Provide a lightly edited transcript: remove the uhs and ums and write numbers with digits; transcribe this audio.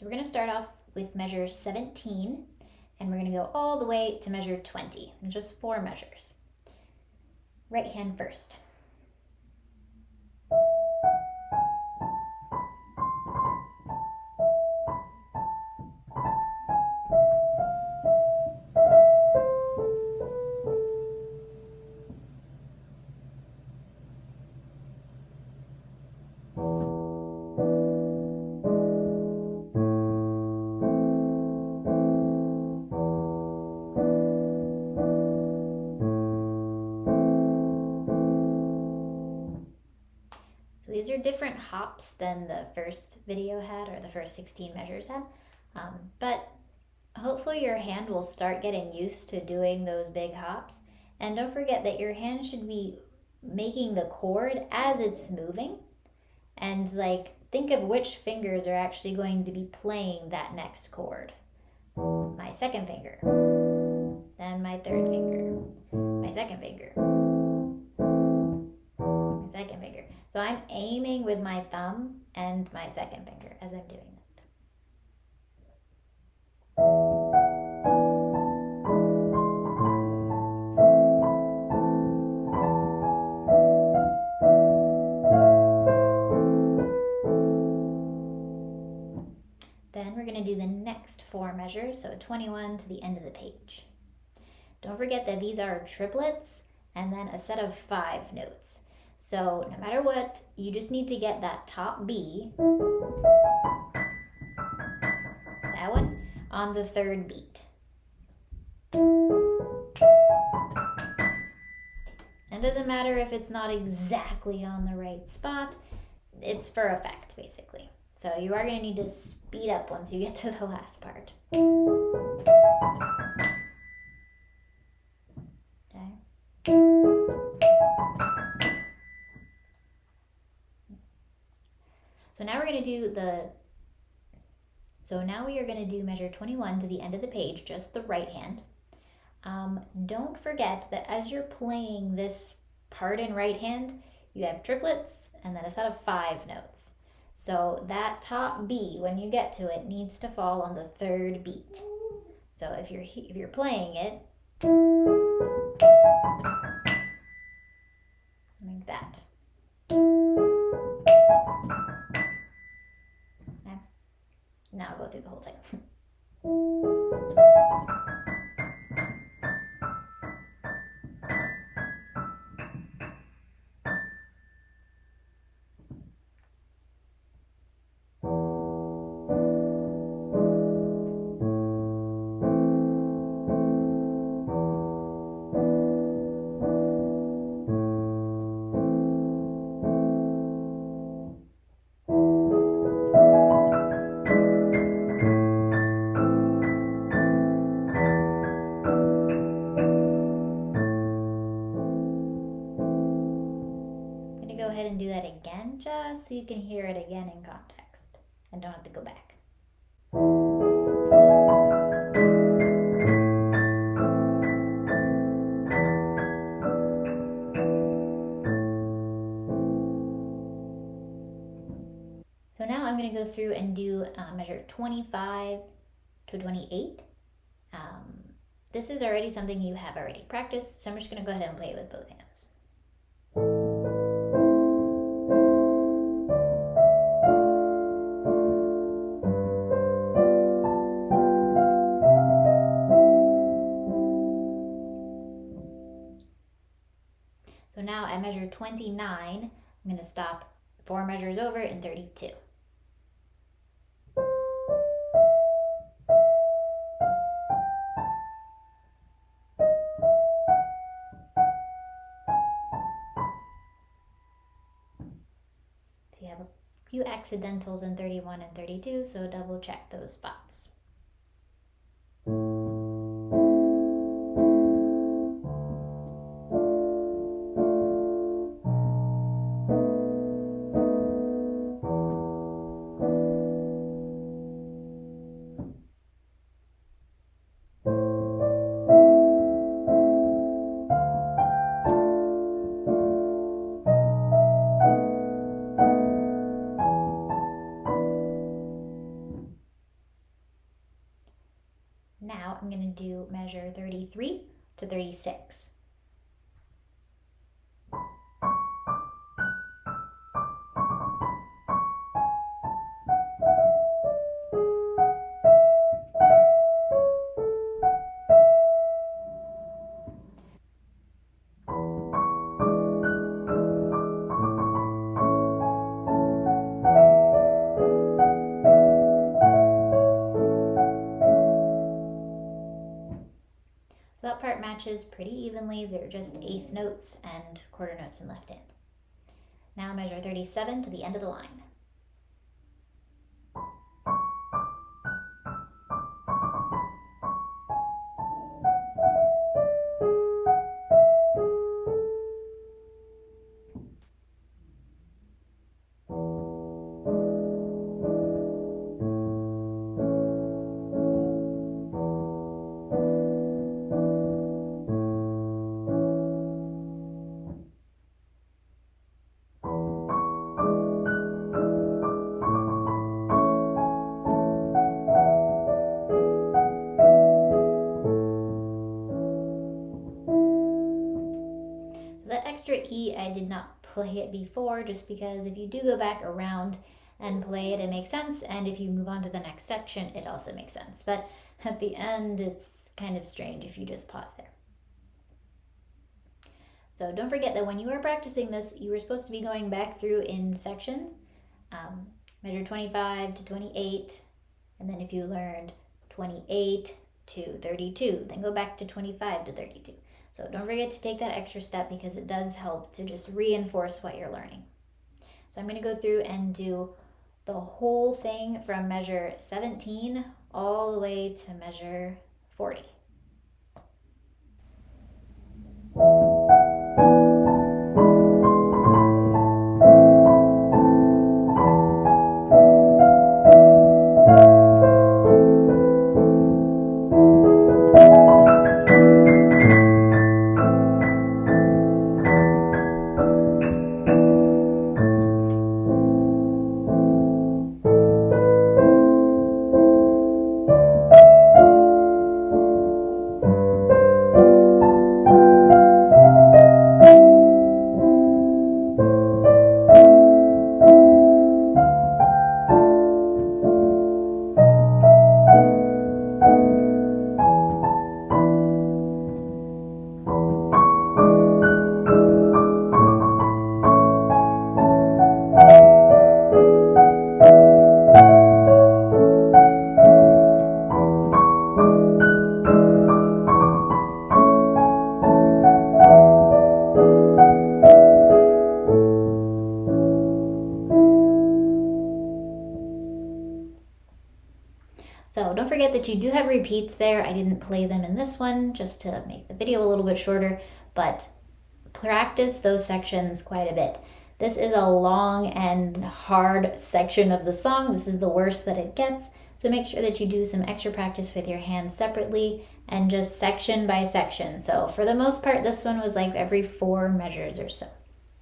So we're going to start off with measure 17, and we're going to go all the way to measure 20, just 4 measures. Right hand first. So these are different hops than the first video had, or the first 16 measures had, but hopefully your hand will start getting used to doing those big hops. And don't forget that your hand should be making the chord as it's moving, and like think of which fingers are actually going to be playing that next chord. My second finger, then my third finger, my second finger, my second finger. So I'm aiming with my thumb and my second finger as I'm doing that. Then we're going to do the next 4 measures, so 21 to the end of the page. Don't forget that these are triplets and then a set of 5 notes. So no matter what, you just need to get that top B, that one, on the 3rd beat. It doesn't matter if it's not exactly on the right spot, it's for effect basically. So you are going to need to speed up once you get to the last part. Okay. So now we are going to do measure 21 to the end of the page, just the right hand. Don't forget that as you're playing this part in right hand, you have triplets and then a set of 5 notes. So that top B, when you get to it, needs to fall on the 3rd beat. So if you're playing it like that. Okay. Now I'll go through the whole thing. Go ahead and do that again just so you can hear it again in context and don't have to go back. So now I'm going to go through and do measure 25 to 28. This is already something you have already practiced, so I'm just going to go ahead and play it with both hands. So now at measure 29, I'm going to stop 4 measures over in 32. So you have a few accidentals in 31 and 32, so double check those spots. Now I'm going to do measure 33 to 36. So that part matches pretty evenly. They're just eighth notes and quarter notes in left hand. Now measure 37 to the end of the line. That extra E, I did not play it before, just because if you do go back around and play it, it makes sense. And if you move on to the next section, it also makes sense. But at the end, it's kind of strange if you just pause there. So don't forget that when you were practicing this, you were supposed to be going back through in sections, measure 25 to 28, and then if you learned 28 to 32, then go back to 25 to 32. So don't forget to take that extra step, because it does help to just reinforce what you're learning. So I'm going to go through and do the whole thing from measure 17 all the way to measure 40. So don't forget that you do have repeats there. I didn't play them in this one just to make the video a little bit shorter, but practice those sections quite a bit. This is a long and hard section of the song. This is the worst that it gets. So make sure that you do some extra practice with your hands separately and just section by section. So for the most part, this one was like every 4 measures or so.